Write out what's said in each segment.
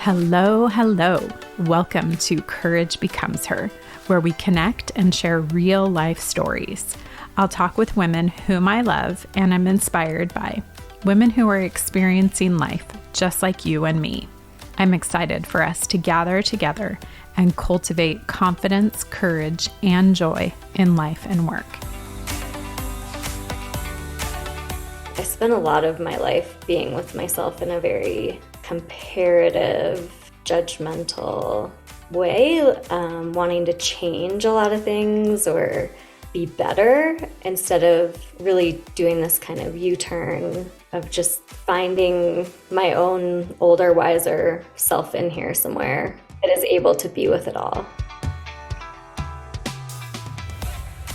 Hello, hello. Welcome to Courage Becomes Her, where we connect and share real life stories. I'll talk with women whom I love and I'm inspired by, women who are experiencing life just like you and me. I'm excited for us to gather together and cultivate confidence, courage, and joy in life and work. I spent a lot of my life being with myself in a very comparative, judgmental way, wanting to change a lot of things or be better instead of really doing this kind of U-turn of just finding my own older, wiser self in here somewhere that is able to be with it all.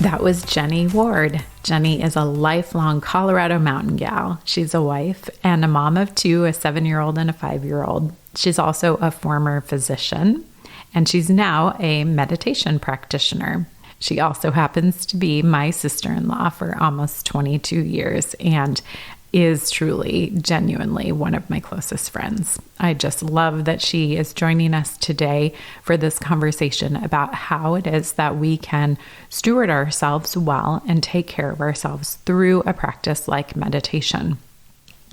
That was Jenny Ward. Jenny is a lifelong Colorado mountain gal. She's a wife and a mom of two, a 7-year-old and a 5-year-old. She's also a former physician, and she's now a meditation practitioner. She also happens to be my sister-in-law for almost 22 years and is truly, genuinely one of my closest friends. I just love that she is joining us today for this conversation about how it is that we can steward ourselves well and take care of ourselves through a practice like meditation.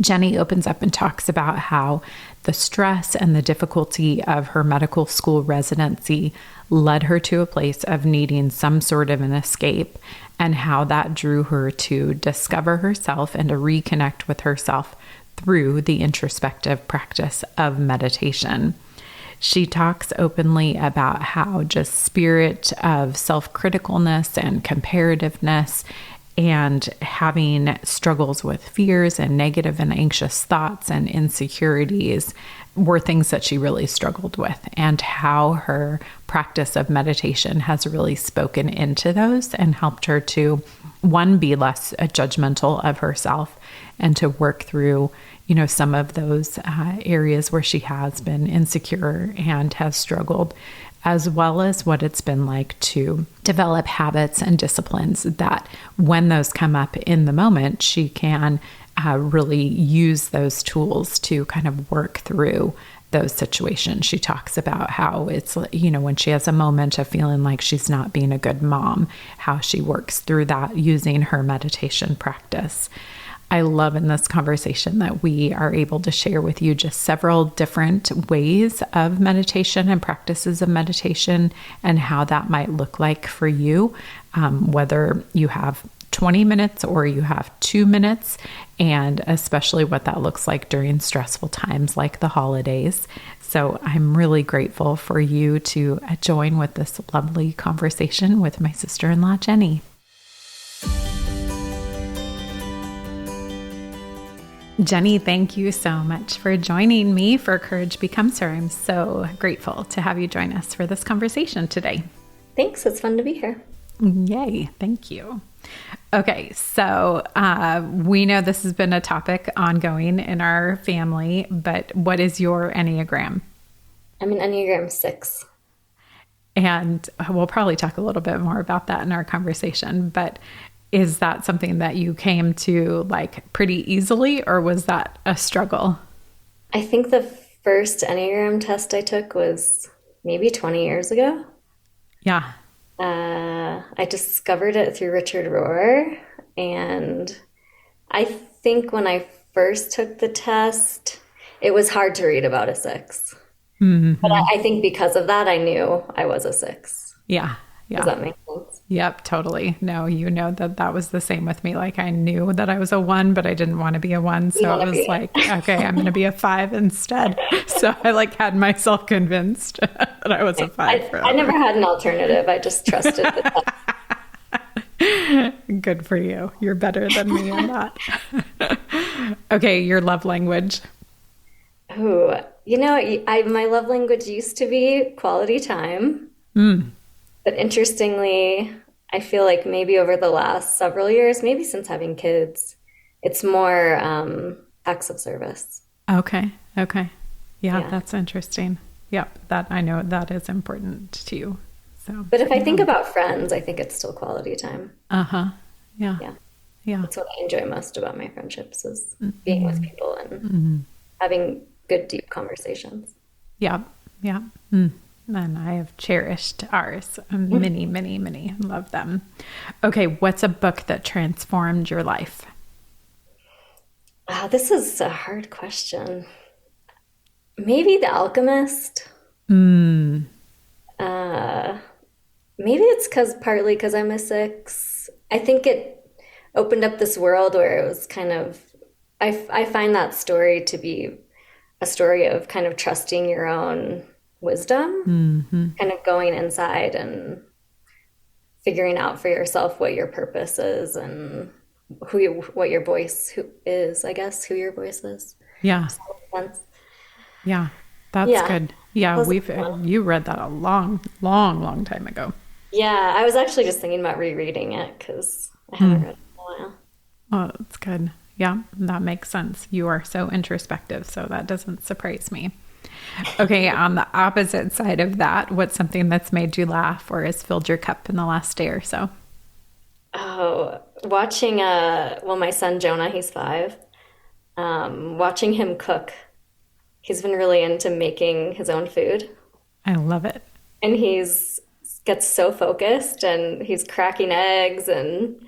Jenny opens up and talks about how the stress and the difficulty of her medical school residency led her to a place of needing some sort of an escape, and how that drew her to discover herself and to reconnect with herself through the introspective practice of meditation. She talks openly about how just spirit of self-criticalness and comparativeness and having struggles with fears and negative and anxious thoughts and insecurities were things that she really struggled with, and how her practice of meditation has really spoken into those and helped her to, one, be less judgmental of herself and to work through, some of those areas where she has been insecure and has struggled, as well as what it's been like to develop habits and disciplines that when those come up in the moment, she can really use those tools to kind of work through those situations. She talks about how it's, when she has a moment of feeling like she's not being a good mom, how she works through that using her meditation practice. I love in this conversation that we are able to share with you just several different ways of meditation and practices of meditation and how that might look like for you, whether you have 20 minutes or you have 2 minutes, and especially what that looks like during stressful times like the holidays. So I'm really grateful for you to join with this lovely conversation with my sister-in-law, Jenny. Jenny, thank you so much for joining me for Courage Becomes Her. I'm so grateful to have you join us for this conversation today. Thanks. It's fun to be here. Yay. Thank you. Okay. So we know this has been a topic ongoing in our family, but what is your Enneagram? I'm an Enneagram 6. And we'll probably talk a little bit more about that in our conversation, but is that something that you came to like pretty easily, or was that a struggle? I think the first Enneagram test I took was maybe 20 years ago. Yeah. I discovered it through Richard Rohr, and I think when I first took the test, it was hard to read about a 6. Mm-hmm. But I think because of that, I knew I was a 6. Yeah. Yeah. Does that make sense? Yep, totally. No, that was the same with me. Like I knew that I was a 1, but I didn't want to be a 1. So it was like, okay, I'm going to be a 5 instead. So I had myself convinced that I was a 5. I never had an alternative. I just trusted the test. Good for you. You're better than me on that. Okay, your love language. Oh, my love language used to be quality time. But interestingly, I feel like maybe over the last several years, maybe since having kids, it's more acts of service. Okay. Yeah, that's interesting. Yep, that I know that is important to you. So, but if I think about friends, I think it's still quality time. Yeah. That's what I enjoy most about my friendships is being with people and having good, deep conversations. Yeah. Yeah. Mm. And I have cherished ours. Many, many, many. Love them. Okay. What's a book that transformed your life? Wow, this is a hard question. Maybe The Alchemist. Mm. Uh, Maybe it's partly because I'm a six. I think it opened up this world where it was kind of, I find that story to be a story of kind of trusting your own wisdom, Hmm. kind of going inside and figuring out for yourself what your purpose is and what your voice is, I guess, who your voice is. Yeah. Does that make sense? Yeah. That's Yeah. good. Yeah. That's a good one. You read that a long, long, long time ago. Yeah, I was actually just thinking about rereading it because I haven't Mm. read it in a while. Oh, that's good. Yeah. That makes sense. You are so introspective. So that doesn't surprise me. Okay. On the opposite side of that, what's something that's made you laugh or has filled your cup in the last day or so? Oh, watching well, my son Jonah, he's 5. Watching him cook. He's been really into making his own food, I love it. and he's gets so focused, and he's cracking eggs, and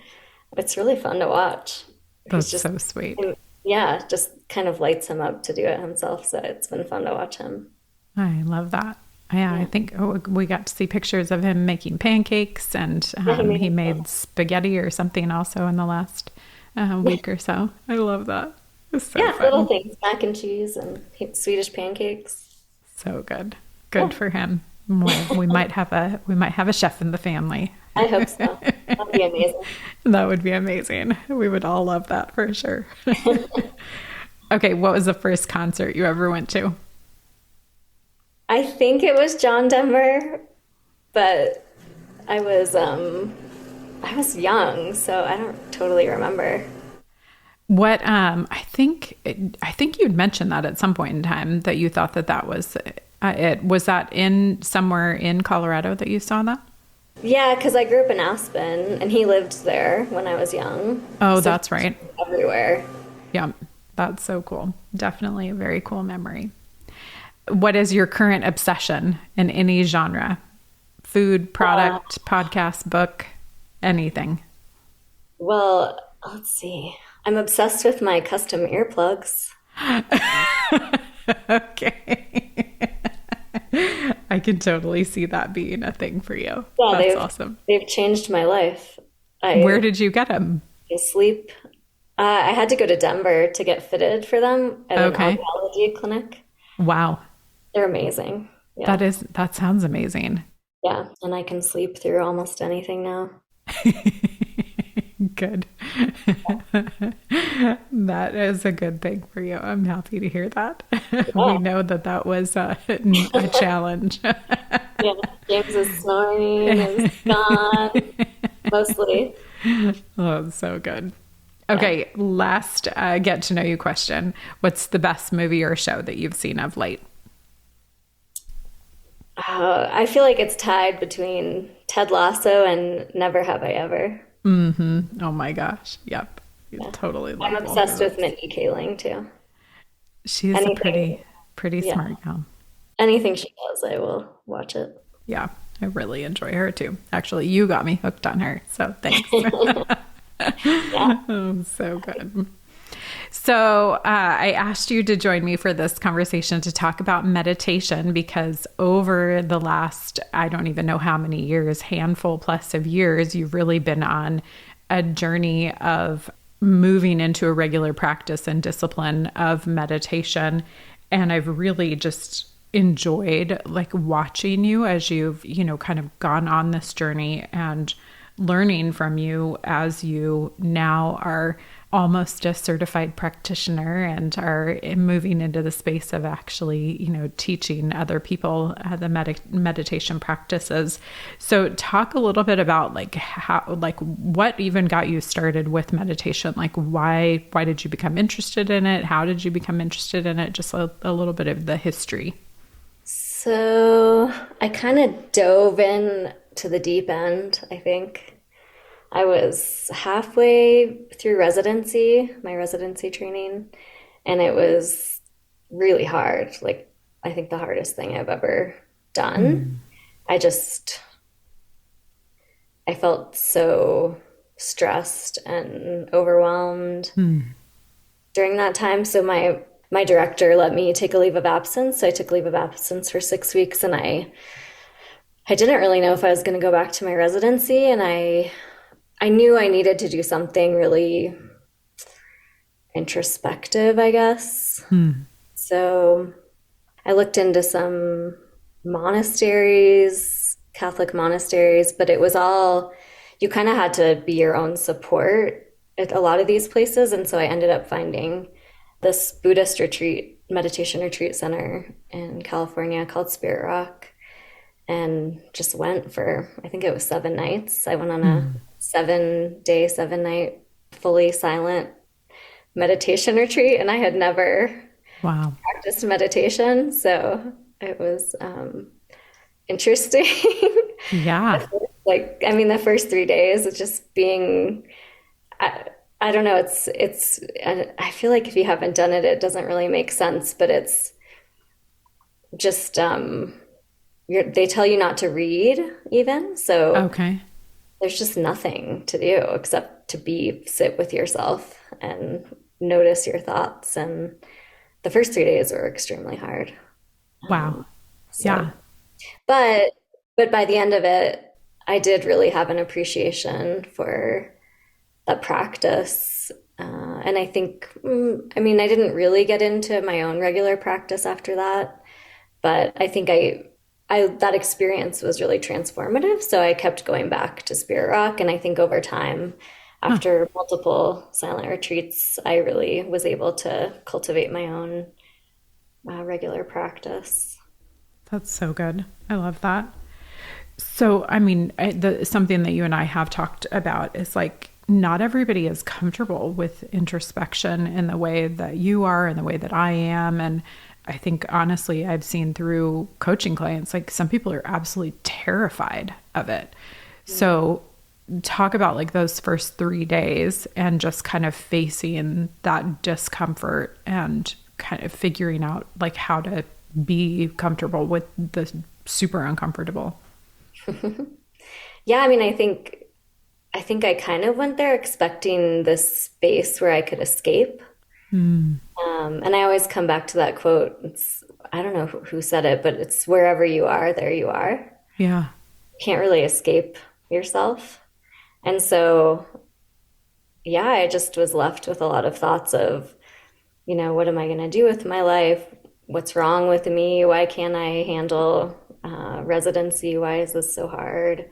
it's really fun to watch. He's That's just, so sweet. yeah, just kind of lights him up to do it himself. So it's been fun to watch him. I love that. Yeah, I Yeah, think we got to see pictures of him making pancakes, and yeah, he he made made spaghetti or something also in the last yeah, week or so. I love that. It's so yeah, little fun. things, mac and cheese and Swedish pancakes. So good. Yeah, Good for him. Well, we might have a chef in the family. I hope so. That'd be amazing. That would be amazing. We would all love that for sure. Okay, what was the first concert you ever went to? I think it was John Denver, but I was um I was young, so I don't totally remember. What I think you'd mentioned that at some point in time that you thought that was it. Was that in somewhere in Colorado that you saw that? Yeah, because I grew up in Aspen and he lived there when I was young. Oh, So that's right. everywhere. Yeah. That's so cool. Definitely a very cool memory. What is your current obsession in any genre? Food, Uh, product, podcast, book, anything. well, let's see. I'm obsessed with my custom earplugs. Okay. I can totally see that being a thing for you. Yeah, That's awesome. they've changed my life. Where I did you get them? I sleep. I had to go to Denver to get fitted for them at an Okay. audiology clinic. Wow. They're amazing. Yeah. That sounds amazing. Yeah. And I can sleep through almost anything now. Good. That is a good thing for you. I'm happy to hear that. We Yeah. know that was a challenge. Yeah. James is snoring is gone mostly. Oh, so good. Yeah. Okay, last get to know you question. What's the best movie or show that you've seen of late? I feel like it's tied between Ted Lasso and Never Have I Ever. Oh my gosh. Yep. You Yeah. totally I'm love both of obsessed with those. Mindy Kaling too. She's a Anything, pretty yeah, smart gal. anything she does, I will watch it. Yeah, I really enjoy her too. Actually, you got me hooked on her, so thanks. Yeah. Oh, so good. So, I asked you to join me for this conversation to talk about meditation because over the last, I don't even know how many years, handful plus of years, you've really been on a journey of moving into a regular practice and discipline of meditation. And I've really just enjoyed like watching you as you've, kind of gone on this journey and learning from you as you now are almost a certified practitioner and are moving into the space of actually, teaching other people the meditation practices. So talk a little bit about like how, like what even got you started with meditation? Like why did you become interested in it? How did you become interested in it? Just a little bit of the history. So I kind of dove in to the deep end, I think. I was halfway through residency, my residency training, and it was really hard. Like I think, the hardest thing I've ever done. Hmm. I just, I felt so stressed and overwhelmed Hmm. during that time. So my director let me take a leave of absence. So I took leave of absence for 6 weeks, and I didn't really know if I was going to go back to my residency, and I knew I needed to do something really introspective, I guess. Hmm. So I looked into some monasteries, Catholic monasteries, but it was all, you kind of had to be your own support at a lot of these places. And so I ended up finding this Buddhist retreat, meditation retreat center in California called Spirit Rock, and just went for, I think it was 7 nights. I went on a Hmm. 7 day, 7 night, fully silent meditation retreat, and I had never Wow. practiced meditation. So it was interesting. Yeah. Like, I mean, the first 3 days of just being, I, I don't know, I feel like if you haven't done it, it doesn't really make sense, but it's just, they tell you not to read even. So Okay. there's just nothing to do except to sit with yourself and notice your thoughts. And the first 3 days were extremely hard. Wow. So, Yeah. but by the end of it, I did really have an appreciation for that practice. And I think, I mean, I didn't really get into my own regular practice after that, but I think that experience was really transformative. So I kept going back to Spirit Rock. And I think over time, Huh. after multiple silent retreats, I really was able to cultivate my own regular practice. That's so good. I love that. So, I mean, something that you and I have talked about is like not everybody is comfortable with introspection in the way that you are and the way that I am. And I think honestly, I've seen through coaching clients, like some people are absolutely terrified of it. So, talk about like those first 3 days and just kind of facing that discomfort and kind of figuring out like how to be comfortable with the super uncomfortable. Yeah, I mean, I think I kind of went there expecting this space where I could escape. Mm, And I always come back to that quote. I don't know who said it, but it's wherever you are, there you are. yeah. You can't really escape yourself. And so, yeah, I just was left with a lot of thoughts of, what am I going to do with my life? What's wrong with me? Why can't I handle residency? Why is this so hard?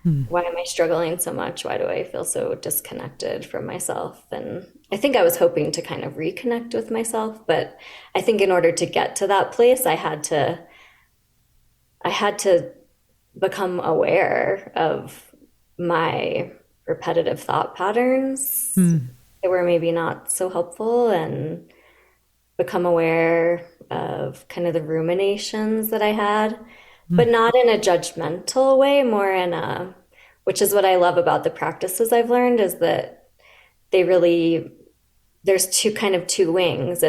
Mm, Why am I struggling so much? Why do I feel so disconnected from myself? And I think I was hoping to kind of reconnect with myself, but I think in order to get to that place, I had to become aware of my repetitive thought patterns mm, that were maybe not so helpful, and become aware of kind of the ruminations that I had, but mm, not in a judgmental way, more which is what I love about the practices I've learned, is that they really, there's two wings.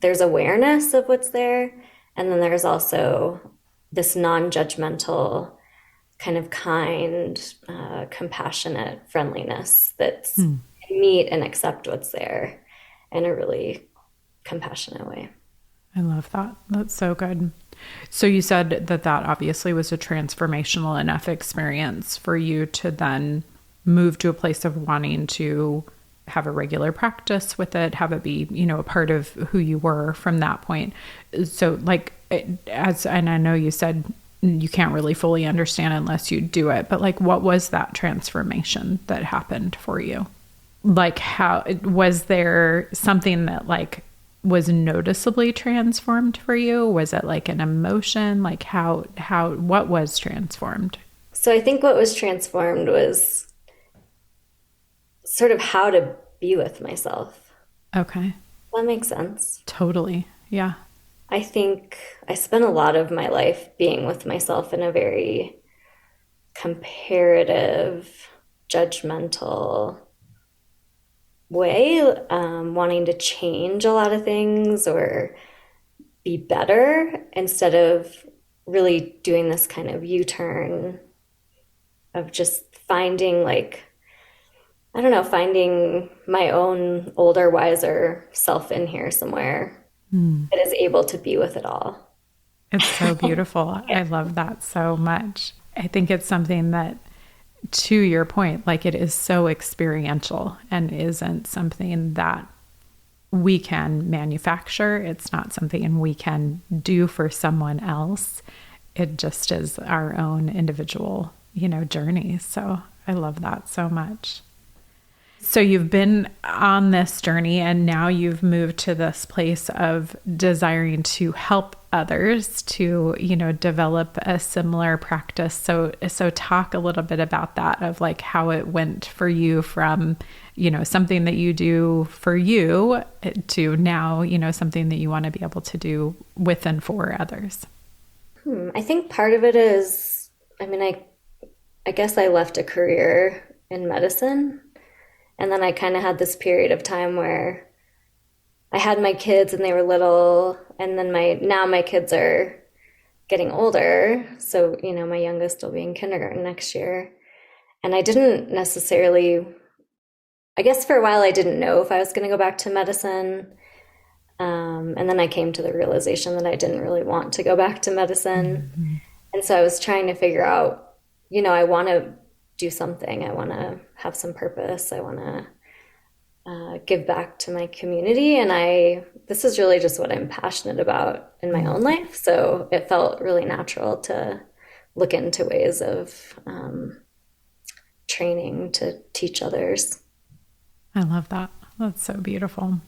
There's awareness of what's there, and then there's also this non-judgmental, kind of kind, compassionate friendliness that's mm. meet and accept what's there in a really compassionate way. I love that. That's so good. So you said that that obviously was a transformational enough experience for you to then move to a place of wanting to have a regular practice with it, have it be, a part of who you were from that point. So like and I know you said you can't really fully understand unless you do it, but like what was that transformation that happened for you? Like how was there something that like was noticeably transformed for you? Was it like an emotion? Like what was transformed? So I think what was transformed was sort of how to be with myself. Okay. That makes sense. Totally. Yeah. I think I spent a lot of my life being with myself in a very comparative, judgmental way, wanting to change a lot of things or be better instead of really doing this kind of U-turn of just finding like, I don't know, finding my own older, wiser self in here somewhere that is able to be with it all. It's so beautiful. Yeah. I love that so much. I think it's something that, to your point, like it is so experiential and isn't something that we can manufacture. It's not something we can do for someone else. It just is our own individual, journey. So I love that so much. So you've been on this journey and now you've moved to this place of desiring to help others to, develop a similar practice. So talk a little bit about that, of like how it went for you from, something that you do for you to now, something that you want to be able to do with and for others. I think part of it is, I guess I left a career in medicine. And then I kind of had this period of time where I had my kids and they were little, and then my kids are getting older. So, my youngest will be in kindergarten next year. And I didn't necessarily, I guess for a while I didn't know if I was going to go back to medicine. And then I came to the realization that I didn't really want to go back to medicine. Mm-hmm. And so I was trying to figure out, I want to do something. I want to have some purpose. I want to give back to my community. And this is really just what I'm passionate about in my own life. So it felt really natural to look into ways of training to teach others. I love that. That's so beautiful.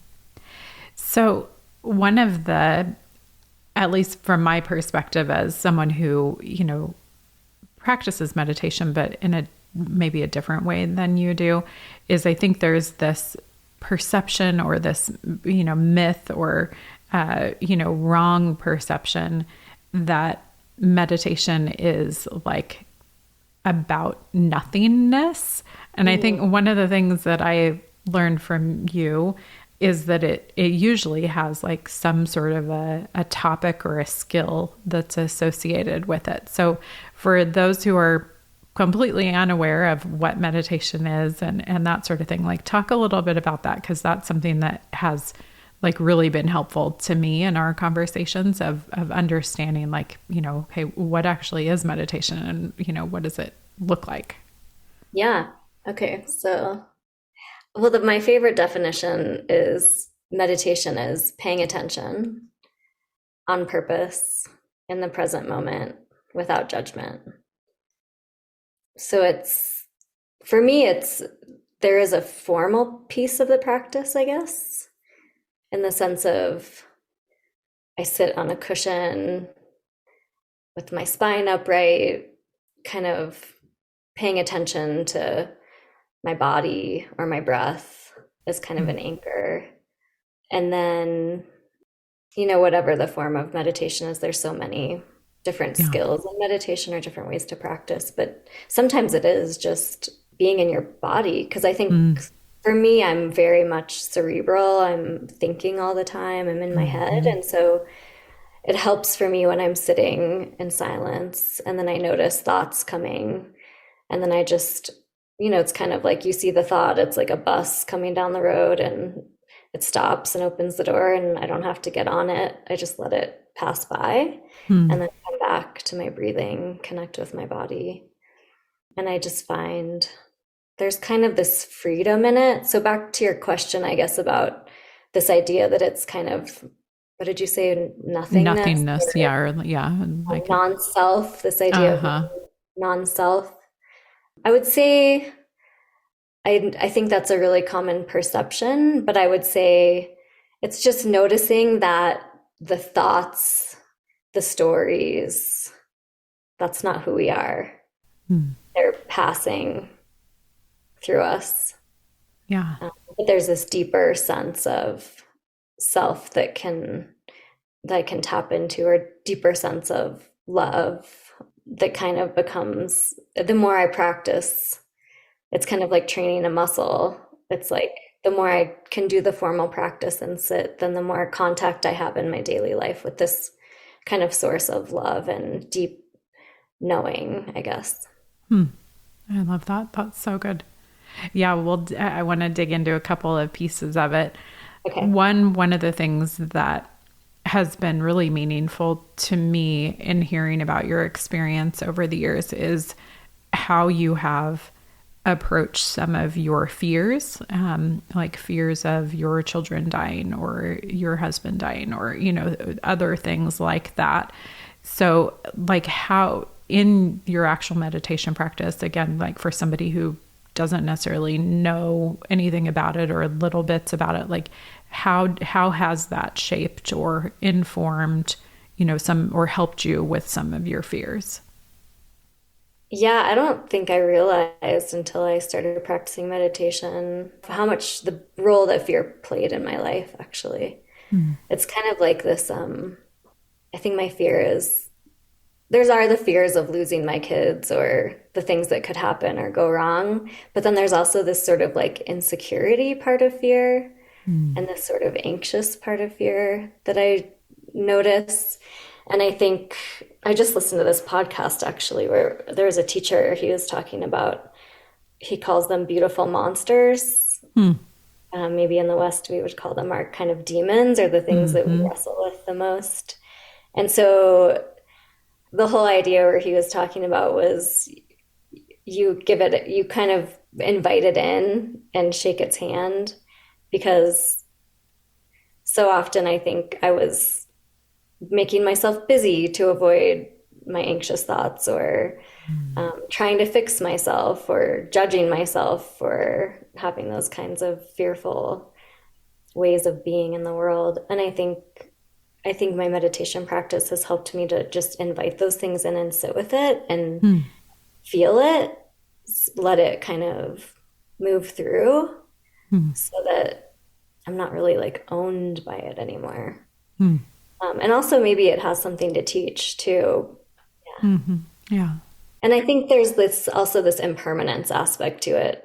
So one of the, at least from my perspective as someone who, practices meditation, but in maybe a different way than you do, is I think there's this perception or this, myth or, wrong perception that meditation is like about nothingness. And I think one of the things that I learned from you is that it usually has like some sort of a topic or a skill that's associated with it. So for those who are completely unaware of what meditation is and that sort of thing, like talk a little bit about that, because that's something that has like really been helpful to me in our conversations of understanding like, okay, what actually is meditation and, what does it look like? Yeah. Okay. So, well, my favorite definition is meditation is paying attention on purpose in the present moment without judgment. So for me, there is a formal piece of the practice, I guess, in the sense of I sit on a cushion with my spine upright, kind of paying attention to my body or my breath as kind of an anchor. And then, whatever the form of meditation is, there's so many different skills in meditation or different ways to practice. But sometimes it is just being in your body. Because I think for me, I'm very much cerebral. I'm thinking all the time. I'm in my head. And so it helps for me when I'm sitting in silence and then I notice thoughts coming. And then I just, it's kind of like you see the thought, it's like a bus coming down the road and it stops and opens the door and I don't have to get on it. I just let it pass by and then come back to my breathing, connect with my body. And I just find there's kind of this freedom in it. So back to your question, I guess, about this idea that it's kind of, what did you say? Nothingness, like non-self, this idea of non-self. I would say, I think that's a really common perception, but I would say it's just noticing that the thoughts, the stories, that's not who we are. They're passing through us. Yeah. But there's this deeper sense of self that I can tap into, or deeper sense of love that kind of becomes, the more I practice, it's kind of like training a muscle. It's like the more I can do the formal practice and sit, then the more contact I have in my daily life with this kind of source of love and deep knowing, I guess. I love that. That's so good. Yeah, well, I want to dig into a couple of pieces of it. Okay. One of the things that has been really meaningful to me in hearing about your experience over the years is how you have approached some of your fears, like fears of your children dying or your husband dying or, other things like that. So like how in your actual meditation practice, again, like for somebody who doesn't necessarily know anything about it or little bits about it, like how has that shaped or informed, some or helped you with some of your fears? Yeah, I don't think I realized until I started practicing meditation how much the role that fear played in my life, actually. It's kind of like this, I think my fear is there's are the fears of losing my kids or the things that could happen or go wrong. But then there's also this sort of like insecurity part of fear and this sort of anxious part of fear that I notice. And I think I just listened to this podcast actually where there was a teacher, he was talking about, he calls them beautiful monsters. Maybe in the West, we would call them our kind of demons or the things that we wrestle with the most. And so the whole idea where he was talking about was you kind of invite it in and shake its hand, because so often I think I was making myself busy to avoid my anxious thoughts or trying to fix myself or judging myself for having those kinds of fearful ways of being in the world. And I think my meditation practice has helped me to just invite those things in and sit with it and feel it, let it kind of move through so that I'm not really like owned by it anymore. And also maybe it has something to teach too. Yeah. And I think there's this impermanence aspect to it.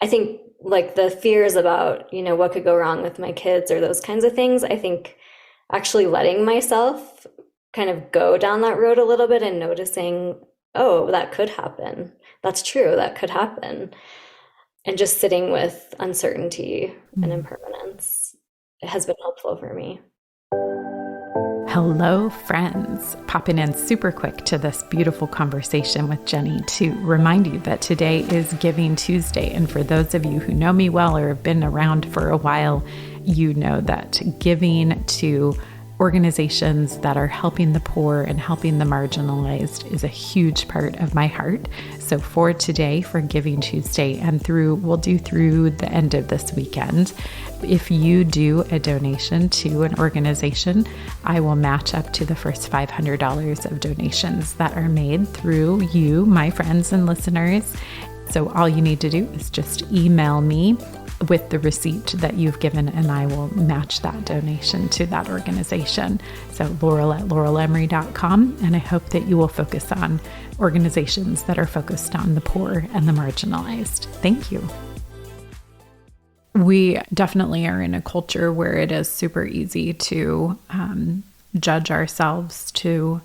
I think like the fears about, what could go wrong with my kids or those kinds of things, I think actually letting myself kind of go down that road a little bit and noticing, oh, that could happen. That's true. That could happen. And just sitting with uncertainty and impermanence, it has been helpful for me. Hello, friends. Popping in super quick to this beautiful conversation with Jenny to remind you that today is Giving Tuesday. And for those of you who know me well or have been around for a while, you know that giving to organizations that are helping the poor and helping the marginalized is a huge part of my heart. So for today, for Giving Tuesday and we'll do through the end of this weekend, if you do a donation to an organization, I will match up to the first $500 of donations that are made through you, my friends and listeners. So all you need to do is just email me with the receipt that you've given, and I will match that donation to that organization. So laurel@laurelemery.com. And I hope that you will focus on organizations that are focused on the poor and the marginalized. Thank you. We definitely are in a culture where it is super easy to judge ourselves, to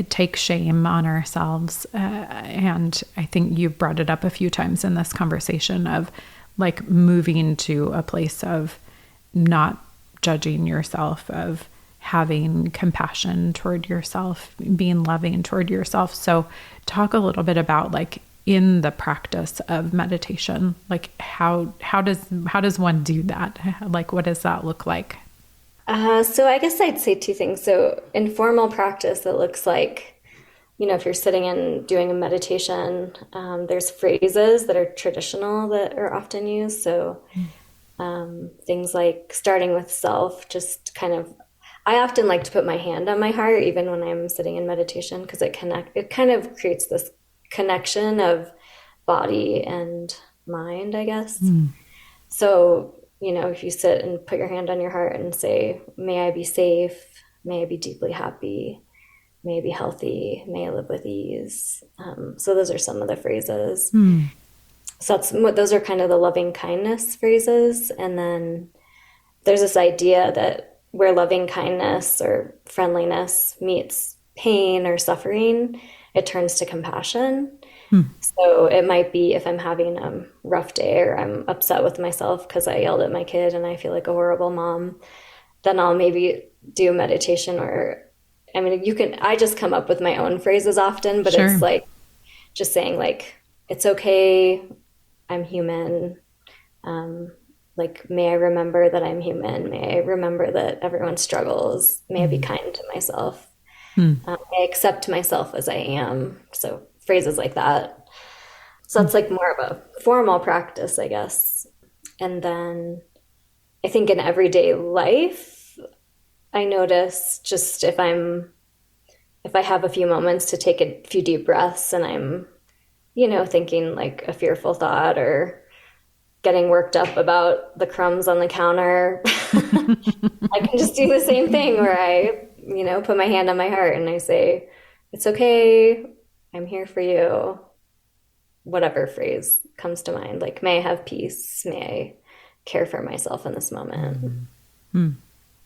take shame on ourselves. And I think you've brought it up a few times in this conversation of like moving to a place of not judging yourself, of having compassion toward yourself, being loving toward yourself. So talk a little bit about like in the practice of meditation, like how does one do that? Like, what does that look like? So I guess I'd say two things. So in formal practice, it looks like, if you're sitting and doing a meditation, there's phrases that are traditional that are often used. So things like starting with self, just kind of, I often like to put my hand on my heart, even when I'm sitting in meditation, because it kind of creates this connection of body and mind, I guess. So, if you sit and put your hand on your heart and say, may I be safe, may I be deeply happy, may I be healthy, may I live with ease. So those are some of the phrases. So those are kind of the loving kindness phrases. And then there's this idea that where loving kindness or friendliness meets pain or suffering, it turns to compassion. Hmm. So it might be if I'm having a rough day or I'm upset with myself because I yelled at my kid and I feel like a horrible mom, then I'll maybe do meditation or, I mean, I just come up with my own phrases often, but it's Sure. like just saying like, it's okay, I'm human. Um, like, may I remember that I'm human? May I remember that everyone struggles? May I be Hmm. kind to myself? Hmm. May I accept myself as I am? So phrases like that. So Hmm. that's like more of a formal practice, I guess. And then I think in everyday life, I notice just if I have a few moments to take a few deep breaths and I'm, thinking like a fearful thought or getting worked up about the crumbs on the counter, I can just do the same thing where I, put my hand on my heart and I say, it's okay, I'm here for you. Whatever phrase comes to mind, like, may I have peace? May I care for myself in this moment? Hmm.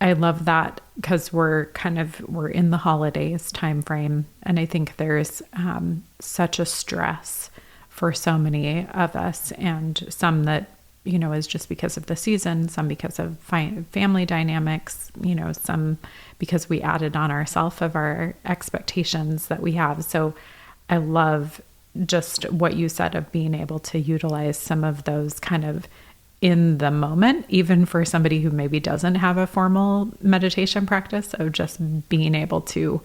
I love that because we're in the holidays time frame, and I think there's such a stress for so many of us, and some that is just because of the season, some because of family dynamics, some because we added on ourselves of our expectations that we have. So I love just what you said of being able to utilize some of those kind of in the moment, even for somebody who maybe doesn't have a formal meditation practice, of just being able to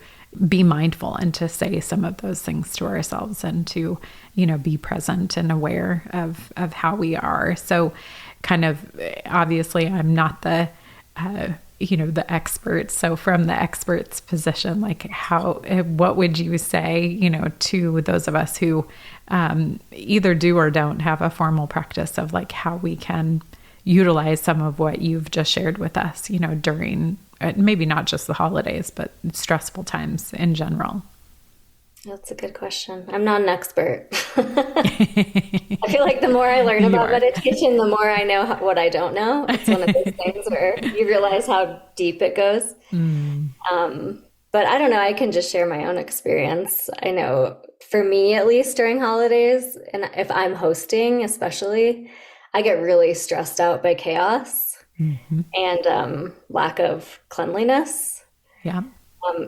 be mindful and to say some of those things to ourselves and to, be present and aware of how we are. So kind of, obviously I'm not the, the expert. So from the expert's position, like what would you say, to those of us who either do or don't have a formal practice of like how we can utilize some of what you've just shared with us, during maybe not just the holidays, but stressful times in general? That's a good question. I'm not an expert. I feel like the more I learn You about are. meditation, the more I know what I don't know. It's one of those things where you realize how deep it goes. Mm. But I don't know, I can just share my own experience. I know for me, at least during holidays, and if I'm hosting, especially, I get really stressed out by chaos Hmm. and lack of cleanliness. Yeah.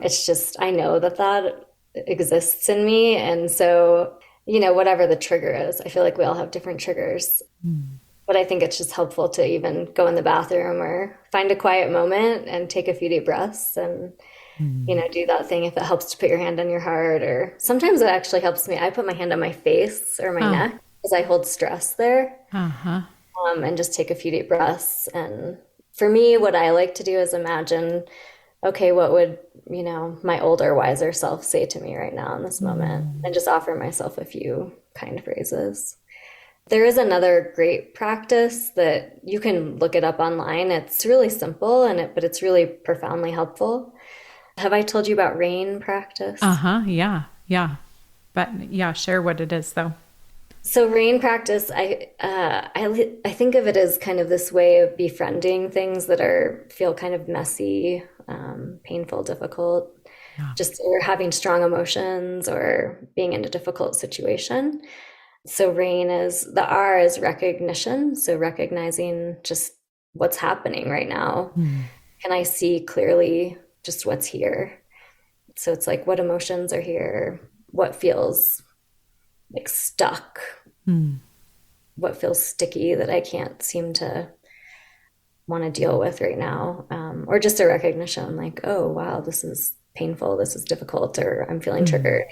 It's just, I know that exists in me. And so, whatever the trigger is, I feel like we all have different triggers. Mm. But I think it's just helpful to even go in the bathroom or find a quiet moment and take a few deep breaths and, Mm. do that thing if it helps to put your hand on your heart. Or sometimes it actually helps me. I put my hand on my face or my Oh. neck because I hold stress there, Uh-huh. and just take a few deep breaths. And for me, what I like to do is imagine, okay, what would, my older, wiser self say to me right now in this moment? Mm. And just offer myself a few kind phrases. There is another great practice that you can look it up online. It's really simple but it's really profoundly helpful. Have I told you about rain practice? Uh-huh. Yeah. Yeah. But yeah, share what it is though. So rain practice, I think of it as kind of this way of befriending things that feel kind of messy, painful, difficult, Yeah. just or having strong emotions or being in a difficult situation. So rain is the R is recognition. So recognizing just what's happening right now. Mm. Can I see clearly just what's here? So it's like what emotions are here, what feels like stuck, Mm. what feels sticky that I can't seem to want to deal with right now. Or just a recognition like, oh, wow, this is painful, this is difficult, or I'm feeling Mm. triggered,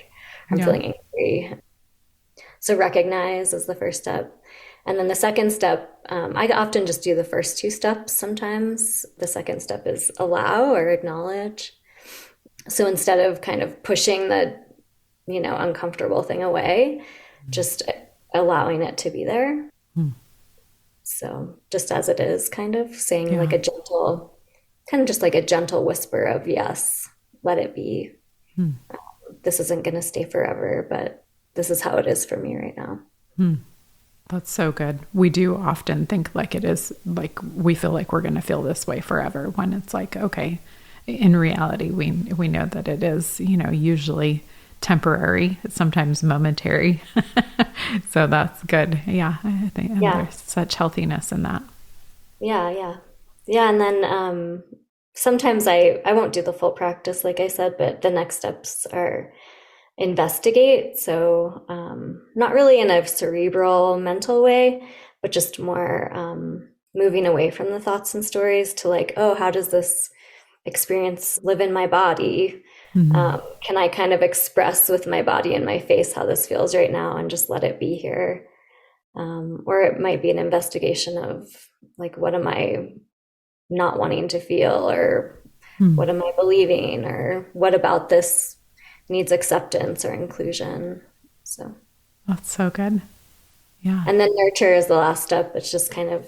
I'm Yeah. feeling angry. So recognize is the first step. And then the second step, I often just do the first two steps sometimes. The second step is allow or acknowledge. So instead of kind of pushing the, uncomfortable thing away, just allowing it to be there. Mm. So just as it is, kind of saying like Yeah. a gentle, kind of just like a gentle whisper of yes, let it be. Mm. This isn't going to stay forever, but this is how it is for me right now. Mm. That's so good. We do often think like it is like we feel like we're going to feel this way forever when it's like, okay, in reality, we know that it is, usually temporary, sometimes momentary. So that's good. Yeah. I think there's such healthiness in that. Yeah, yeah. Yeah, and then sometimes I won't do the full practice, like I said, but the next steps are investigate. So not really in a cerebral, mental way, but just more moving away from the thoughts and stories to like, oh, how does this experience live in my body? Can I kind of express with my body and my face how this feels right now and just let it be here? Or it might be an investigation of like, what am I not wanting to feel, or what am I believing, or what about this needs acceptance or inclusion. So That's so good. Yeah. and then nurture is the last step. It's just kind of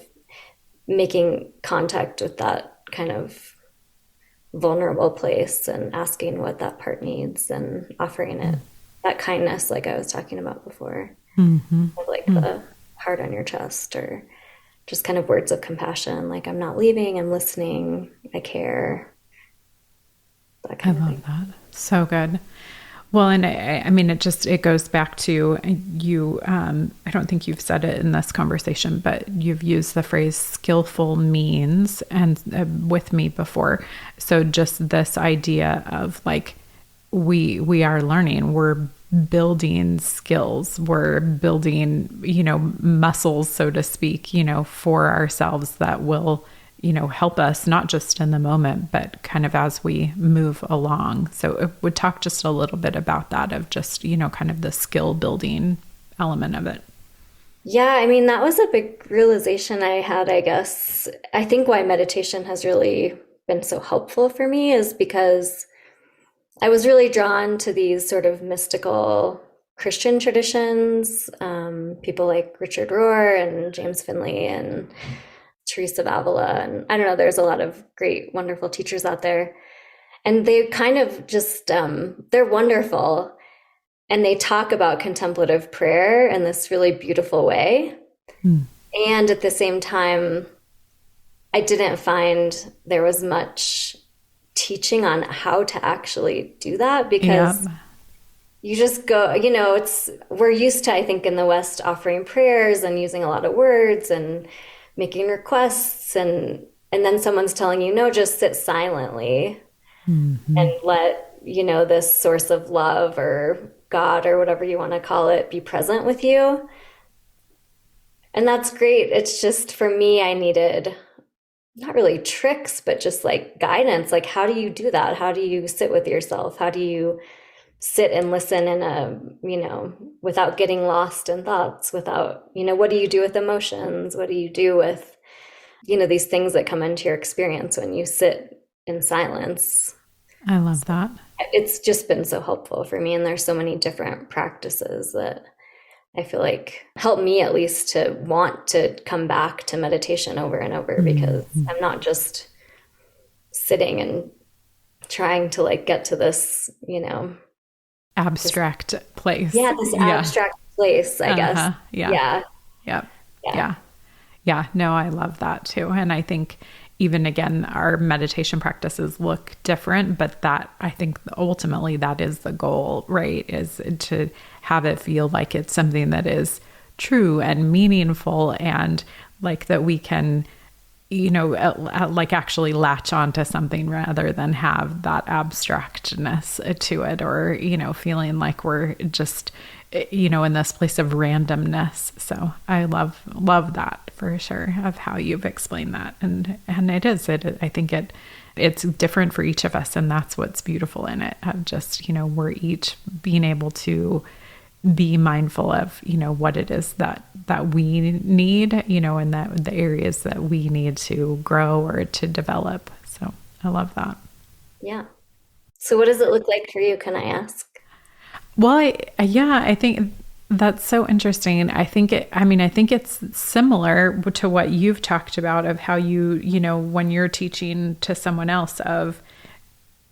making contact with that kind of vulnerable place and asking what that part needs and offering it that kindness, like I was talking about before, like the heart on your chest, or just kind of words of compassion, like I'm not leaving, I'm listening, I care, that kind of thing. I love that. So good. Well, and I mean, it goes back to you. I don't think you've said it in this conversation, but you've used the phrase skillful means and with me before. So just this idea of like, we are learning, we're building skills, we're building, muscles, so to speak, for ourselves that will, help us not just in the moment, but kind of as we move along. So it would talk just a little bit about that, of just, kind of the skill building element of it. Yeah, I mean, that was a big realization I had, I guess. I think why meditation has really been so helpful for me is because I was really drawn to these sort of mystical Christian traditions, people like Richard Rohr and James Finley and Teresa of Avila. And I don't know, there's a lot of great, wonderful teachers out there. And they kind of just, they're wonderful. And they talk about contemplative prayer in this really beautiful way. And at the same time, I didn't find there was much teaching on how to actually do that, because you just go, we're used to, I think, in the West offering prayers and using a lot of words and making requests, and then someone's telling you, no, just sit silently and let, this source of love or God or whatever you want to call it be present with you. And that's great. It's just, for me, I needed not really tricks, but just like guidance. Like, how do you do that? How do you sit with yourself? How do you sit and listen in without getting lost in thoughts, without, what do you do with emotions? What do you do with, these things that come into your experience when you sit in silence? I love that. It's just been so helpful for me. And there's so many different practices that I feel like help me at least to want to come back to meditation over and over, because I'm not just sitting and trying to like get to this, abstract place. This abstract place, I guess. Yeah. No, I love that too. And I think even again, our meditation practices look different, but that, I think ultimately that is the goal, right? Is to have it feel like it's something that is true and meaningful, and like that we can, like actually latch onto something rather than have that abstractness to it, or, feeling like we're just, in this place of randomness. So I love that for sure, of how you've explained that. And I think it's different for each of us. And that's what's beautiful in it, of just, we're each being able to be mindful of, what it is that we need, and that the areas that we need to grow or to develop. So I love that. Yeah. So what does it look like for you? Can I ask? Well, I think that's so interesting. I think it's similar to what you've talked about, of how you, when you're teaching to someone else, of,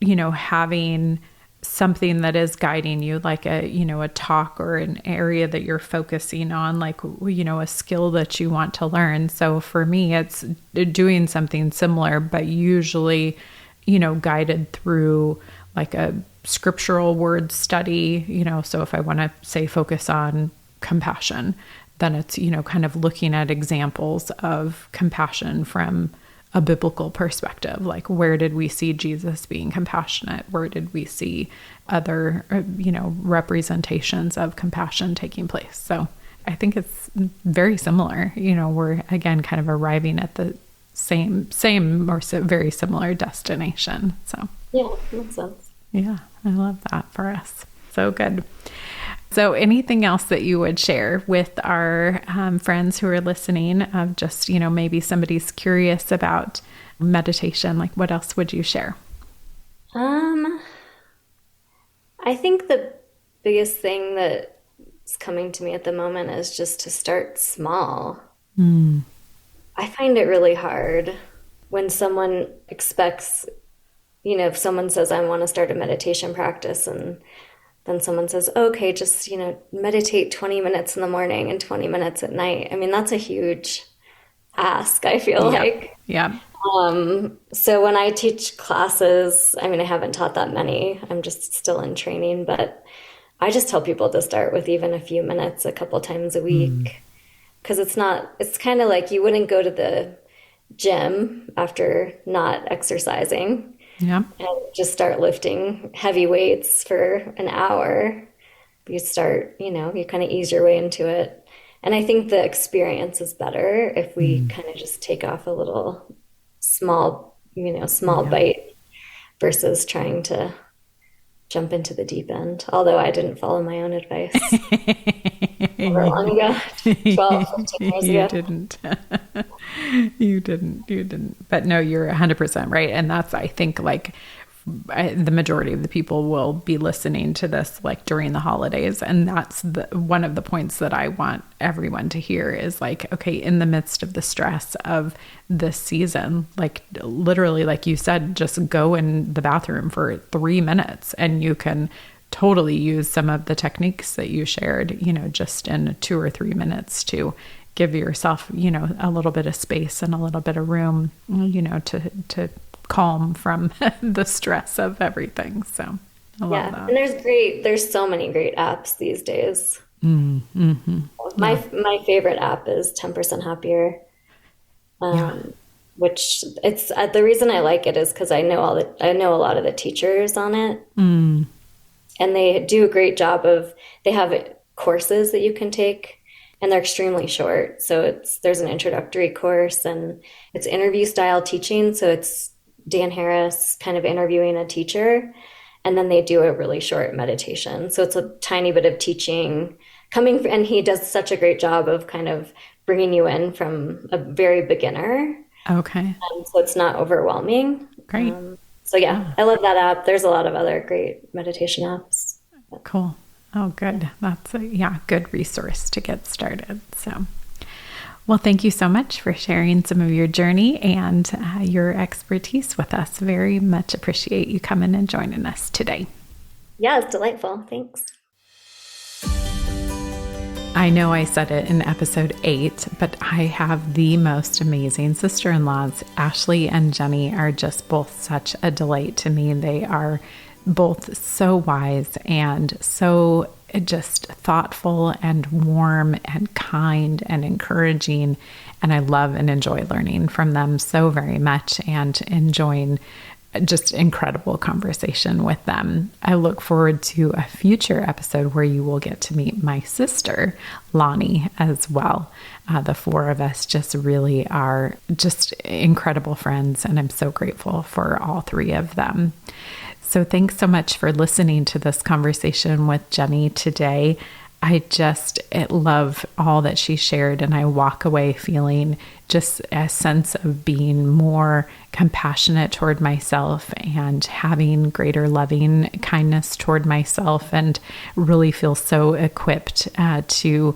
having something that is guiding you, like a talk or an area that you're focusing on, like, a skill that you want to learn. So for me, it's doing something similar, but usually, guided through like a scriptural word study, so if I want to say focus on compassion, then it's, kind of looking at examples of compassion from a biblical perspective. Like, where did we see Jesus being compassionate? Where did we see other, representations of compassion taking place? So I think it's very similar. We're again kind of arriving at the same or very similar destination. So yeah, makes sense. Yeah, I love that for us. So good. So anything else that you would share with our friends who are listening of just, maybe somebody's curious about meditation, like what else would you share? I think the biggest thing that is coming to me at the moment is just to start small. I find it really hard when someone expects, if someone says, I want to start a meditation practice, and then someone says, okay, just, meditate 20 minutes in the morning and 20 minutes at night. I mean, that's a huge ask, I feel like. Yeah. So when I teach classes, I mean, I haven't taught that many. I'm just still in training, but I just tell people to start with even a few minutes a couple times a week. Because it's kind of like you wouldn't go to the gym after not exercising. Yeah. And just start lifting heavy weights for an hour. You start, you kind of ease your way into it. And I think the experience is better if we kind of just take off a little small bite versus trying to jump into the deep end. Although I didn't follow my own advice over long ago, 12, 15 years ago. You didn't. But no, you're 100% right. And that's, I think, like the majority of the people will be listening to this like during the holidays. And that's one of the points that I want everyone to hear is like, okay, in the midst of the stress of this season, like literally, like you said, just go in the bathroom for 3 minutes and you can totally use some of the techniques that you shared, just in 2 or 3 minutes to give yourself, a little bit of space and a little bit of room, to calm from the stress of everything. So I love that. And there's so many great apps these days. My favorite app is 10% Happier. Which it's the reason I like it is because I know a lot of the teachers on it. And they do a great job they have courses that you can take, and they're extremely short. So there's an introductory course, and it's interview style teaching. So it's Dan Harris kind of interviewing a teacher, and then they do a really short meditation. So it's a tiny bit of teaching and he does such a great job of kind of bringing you in from a very beginner. Okay. So it's not overwhelming. Great. I love that app. There's a lot of other great meditation apps. Cool. Oh, good. That's a good resource to get started. So, well, thank you so much for sharing some of your journey and your expertise with us. Very much appreciate you coming and joining us today. Yeah, it's delightful. Thanks. I know I said it in episode 8, but I have the most amazing sister-in-laws. Ashley and Jenny are just both such a delight to me. They are both so wise and so just thoughtful and warm and kind and encouraging. And I love and enjoy learning from them so very much and enjoying just incredible conversation with them. I look forward to a future episode where you will get to meet my sister, Lonnie, as well. The 4 of us just really are just incredible friends, and I'm so grateful for all 3 of them. So thanks so much for listening to this conversation with Jenny today. I just love all that she shared, and I walk away feeling just a sense of being more compassionate toward myself and having greater loving kindness toward myself, and really feel so equipped to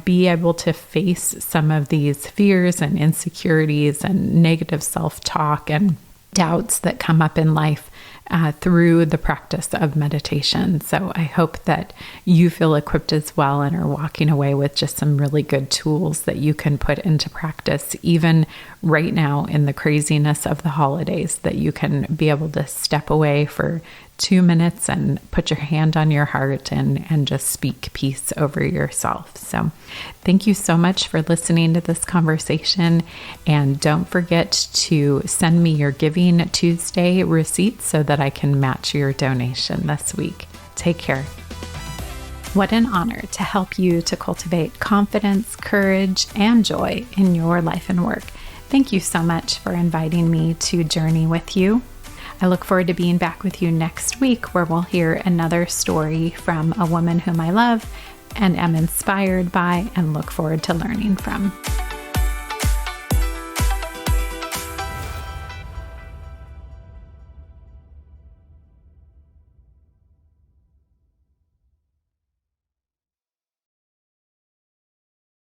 be able to face some of these fears and insecurities and negative self-talk and doubts that come up in life through the practice of meditation. So I hope that you feel equipped as well and are walking away with just some really good tools that you can put into practice, even right now in the craziness of the holidays, that you can be able to step away for 2 minutes and put your hand on your heart and just speak peace over yourself. So thank you so much for listening to this conversation. And don't forget to send me your Giving Tuesday receipt so that I can match your donation this week. Take care. What an honor to help you to cultivate confidence, courage, and joy in your life and work. Thank you so much for inviting me to journey with you. I look forward to being back with you next week, where we'll hear another story from a woman whom I love and am inspired by and look forward to learning from.